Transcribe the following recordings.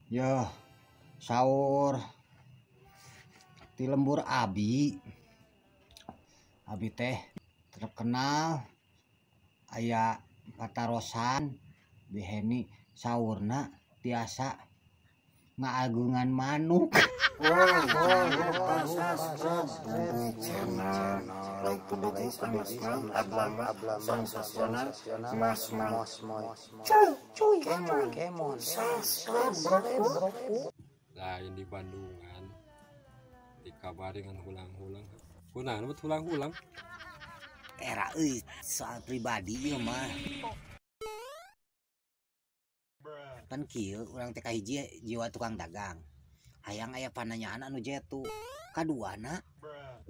Yo, sahur di lembur Abi teh terkenal aya patarosan biheni sahurna tiasa ngaagungan manuk. Lain di Bandungan dikabari dengan hulang-hulang. Kunang dapat hulang-hulang. Era soal pribadi ieu mah. Kan kieu urang teh kahiji jiwa tukang dagang. Hayang aya pananyaan anu jetu. Kaduana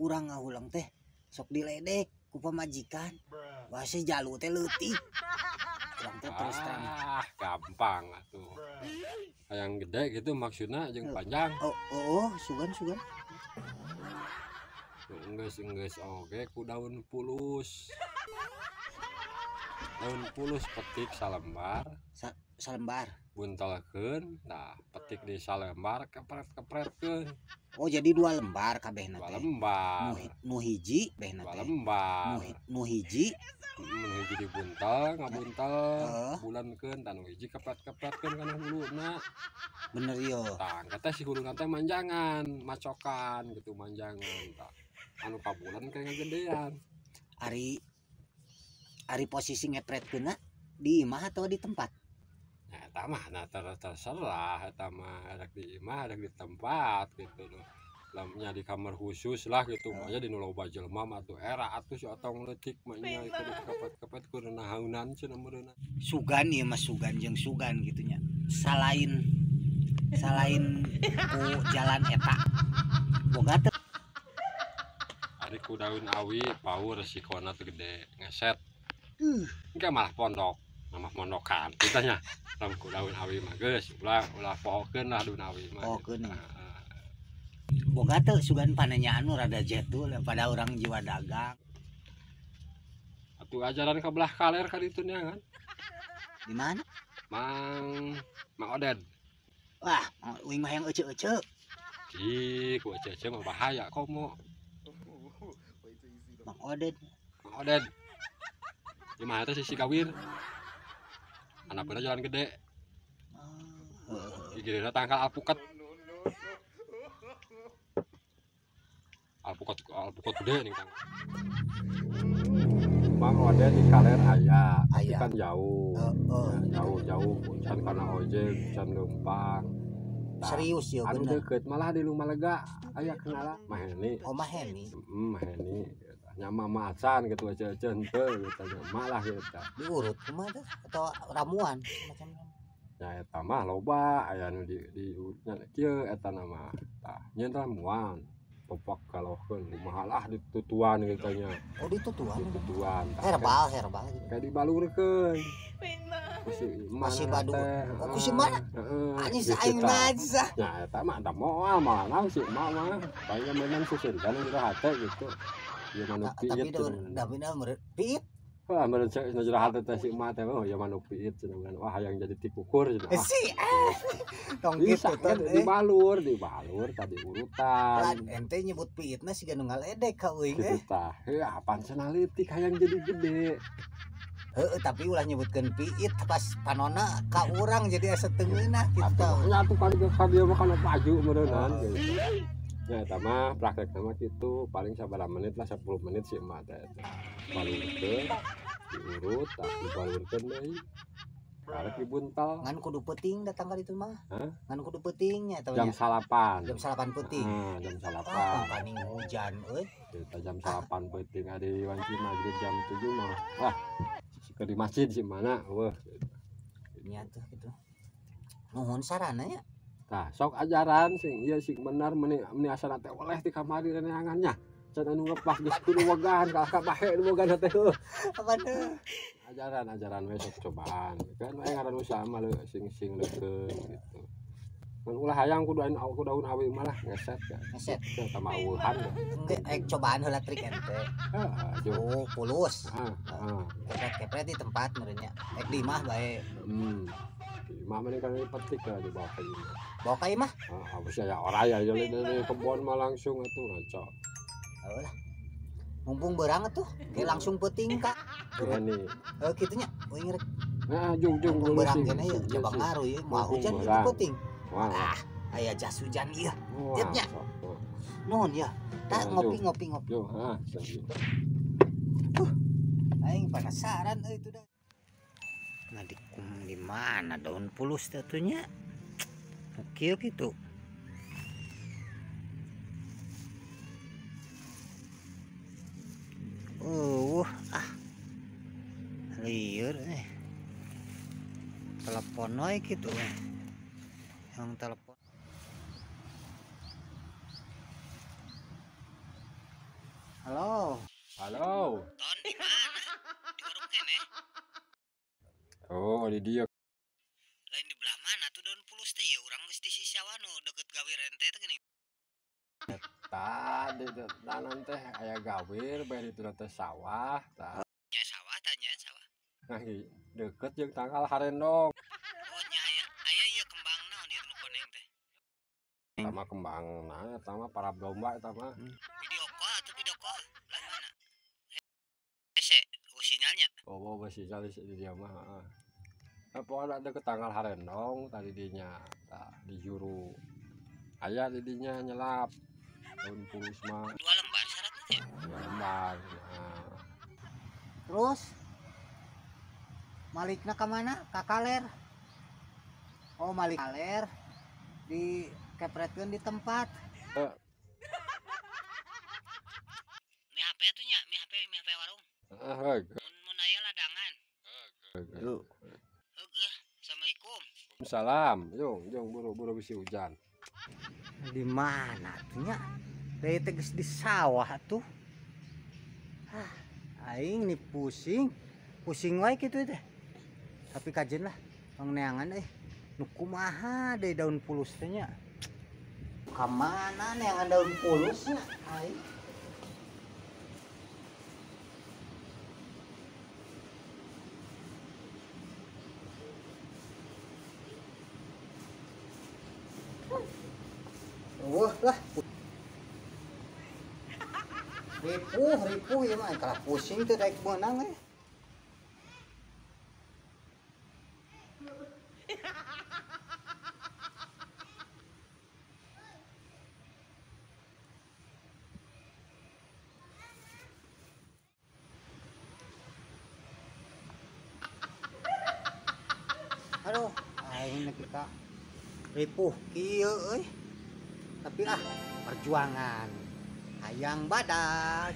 urang ngahulang teh sok diledek ku pamajikan. Wase jalu teh leutik. Urang teh terus terang. Gampang atuh. Hayang gede gitu maksudna jeung panjang. Oh, sugan. Enggeus oge ku daun pulus. Daun pulus petik salembar. Salembar. Buntelkeun, nah petik di salembar kepret-kepretkeun. Oh, jadi 2 lembar kabehna teh. 2 lembar. Nu hiji behna 2 teh. lembar. Nu hiji hiji dibuntel, ngabuntel, bulankeun dan hiji kepret-kepretkeun kana huluna. Bener yo. Tah, kata si huluna teh manjangan, macokan gitu manjangan. Tah, anu kabulan kayak gedean. Ari posisi ngepretkeunna di imah atau di tempat? Nah, eta mah terserah, eta mah ada di imah, ada di tempat gitu loh. Lamnya di kamar khusus lah gitu, makanya di loba jelema mah tuh era atuh si otong leutik mah nya itu dikepet-kepet ku nahaunan cenah meureunna. Sugan ieu mah sugan jeung sugan gitu nya. Salain ku jalan eta. Boga teh Ari ku daun awi paur resikona teu gede, ngeset. Engke malah pondok, nama pondokan kitanya. Lamun ku daun awi mah geus ulah pohokeun lah daun awi mah. Pohokeun. Boga teh sugan pananyaan nu rada jetul pada orang jiwa dagang. Atuh ajaran ka belah kaler ka ditu nya kan. Di mana? Mang Oded. Wah, uing mah yang ece-ece. Ih, ku ece-ece mah bahaya komo. Mang Oded. Di mana teh si Gawir? Anakna jalan gede. Gigirina tangkal alpukat. Alpukat gede nih Kang. Mang Oded di kaler aya, tapi kan jauh. Jauh can kana ojek, can leumpang. Serius ya anu bener. Deket malah di Lumah Lega aya kenala Maheni. Oh, Maheni. Maheni. Nya mama acan gitu ece-ece henteu gitu malah gitu. Diurut kumaha teh atau ramuan macam. Ya eta mah loba aya nu di nya kieu eta nama. Tah nyen ramuan. Popak kalokeun kumaha lah ditutuan gitu nya. Oh, ditutuan. Ditutuan. Herbal gitu. Kayak dibalurkeun. Masih badu. Oh, ku si mana? Anjing saing aja. Ya eta mah da moal mah si emak mah. Kayaknya menan susundan udah hate gitu. Ya manuk piit. Tapi meureun piit. Wah, menurut saya najrah hati teh si emak teh oh ya manuk piit cenah. Wah hayang jadi tikukur cenah. Tong kitu teh dibalur tadi urutan. Lan ente nyebut piitna siga nu ngaledek ka euing Gitu tah. Ya apaan cenah leutik hayang jadi gede. Heeh, tapi ulah nyebutkeun piit pas panonna ka urang jadi asa teungeunah kitu. Nya atuh ka dia mah kana baju meureunan gitu. Ya eta mah praktekna mah kitu paling sabaraha menit lah 10 menit si emak teh. Balurkeun, diurut, tah dibalurkeun deui. Karek dibuntal. Ngan kudu peuting datang ka ditu mah. Hah? Ngan kudu peutingnya taunya. Jam 8. Jam 8 peuting. Jam 8. Kaning hujan euy. Kita jam 8 peuting adi wanci maghrib jam 7 mah. Wah, ke di masjid si mana? Wah. Nya tuh gitu. Nuhun sarananya. Tah, sok ajaran sing ieu sing bener meni asana teh oleh ti kamari reneangannya. Can anu ngepas geus kudu wegan ka bahe nu wegan teh heuh. Apana? Ajaran we sok cobaan. Kan we ngaran usaha mah sing leukeun gitu. Mun ulah hayang ku daun awi malah ngeset ya. Ngeset Eta mah aweuhan. Engke cobaan heula trik ente. Heeh, Oh, pulus. Heeh. Kepret di tempat meureunnya. Ek di imah bae. Di imah mah kan petik lah di bawah kayu. bawa kai mah. Habis ya orang ya jadi dari kebun mah langsung atuh ngaco. Alah. Mumpung berang tuh, kayak langsung peting kak. Ini. Kitunya, rek. Nah, jung Mumpung berang kene ya, coba ngaruh ya, mau hujan itu peting. Wah. Aya jas hujan iya. Wah, Jetnya. Nuhun ya. Tak ngopi. Yo, sambil. Aing penasaran itu dah. Nah di mana daun pulus tatunya? Oke gitu. Liur telepon wae gitu yang telepon. Halo. Ton di mana? Di warung kene. Oh, di dia. Lain di belah mana tuh daun pulus teh ya urang geus di Sisawanu deket gawe rente teh gini. Tadi danan teh aya gawir bae di teh sawah tah. Nya sawah tanya sawah. Nah, deket jeung tanggal Harendong. Oh nya aya ieu kembang naon ieu nu koneng teh. Sama kembang nah eta mah para domba eta mah. Video call lah mana? Ese sinyalnya. Oh, sinyal di dia mah heeh. Pokoknya deket tanggal Harendong tadi dinya tah di juru. Aya di dinya nyelap. Daun pulus mah 2 lembar syaratnya teh. 2 lembar. Nah. Terus malikna ke mana? Ka kaler. Oh, malik kaler di kepretkeun di tempat. Mi HP tuh nya, mi HP warung. Heeh. Mun aya ladangan. Yuk. Heeh, Assalamualaikum. Salam, jong buru-buru bisi hujan. Di mana tuh nya? Dari teges di sawah tuh. Aing nih pusing wae gitu teh. Tapi kajen lah pangneangan nu kumaha deui daun pulus teh nya. Ka mana neangan daun pulusnya? Aing lah. Ripuh ya mah kalah pusing tuh daek beunang Aduh, aing negeri ka ripuh kieu euy. Tapi perjuangan hayang badag.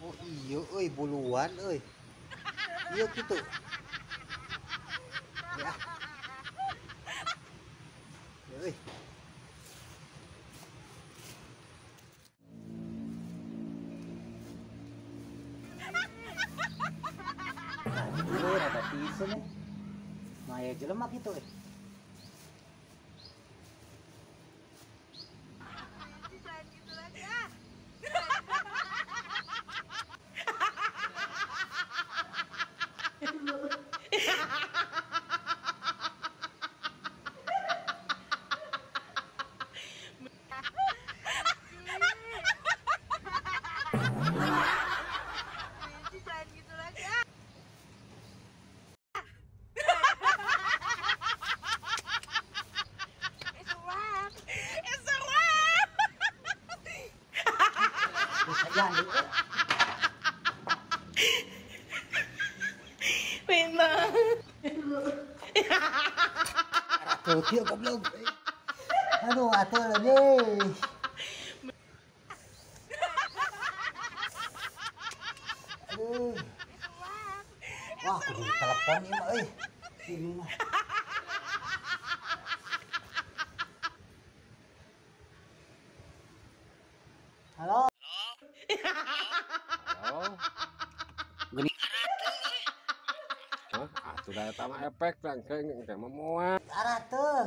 Oh iya euy buluan euy. Iya gitu. Ya. Euy. Ada tisu nih. Maya jelema gitu Memang. Tuh goblok. Aduh, atuh lagi. Aduh. Wah, kudu telepon ieu mah euy. Ini mah. Halo. Halo. Gini. Atuh da eta mah efek rangkeng teh mah moal. Arah tuh.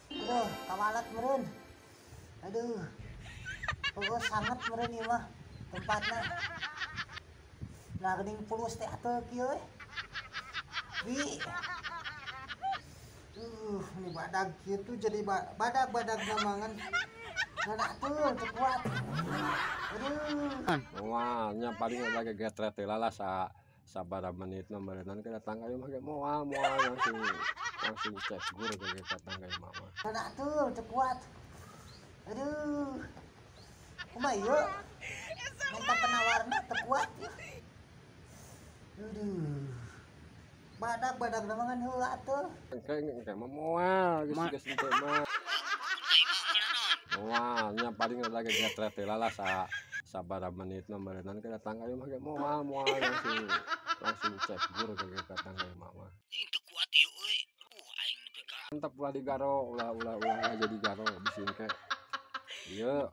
Aduh, kawalat meureun. Aduh. Oh sangat meren ieu mah tempatna. Nah geuning pulus teh atuh kieu we. Wi. Ini badag kieu tuh jadi badag-badag namangan. Ngan atuh teu kuat. Aduh. Wah, nya paling lagi getret teh lah sabaraha menit meureunan ke datang ayo mah moal langsung cek gur ke datang ka imah mah. Ngan atuh teu kuat. Aduh. Kumaha ieu? Minta penawarna teu kuat. Aduh. Badag namangan heula atuh. Engke mah moal geus ente mah. Moal nya paling lagi getret teh lah sabaraha menit meureunan ke datang ayo mah moal langsung cek gur ke datang ka imah mah. Teu kuat ieu euy. Aing nu pegang. Mantap ulah digaro ulah jadi garo bisin ke. Ieu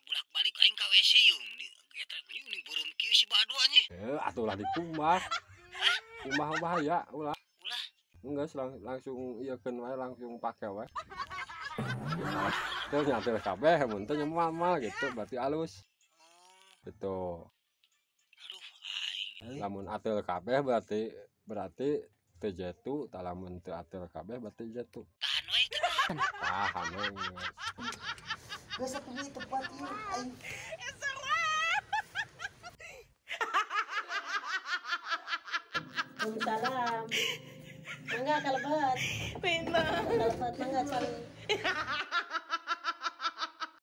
Bulak-balik aing ka WC yung di getret ni burum kieu si badua nya. Atuh lah dikumbah. Kumbah bahaya ulah. Ulah. Enggeus langsung ieukeun wae langsung pake wae. Terus nyatel kabeh mun teh nyamal gitu berarti alus. Gitu. Aduh aing. Lamun atel kabeh berarti teu jetu, tah lamun teu atel kabeh berarti jetu. Tahan wae teh. Tahan we. Geus atuh di tempat ieu aing. Waalaikumsalam. Mangga kalebat. Pindah. Kalebat mangga can.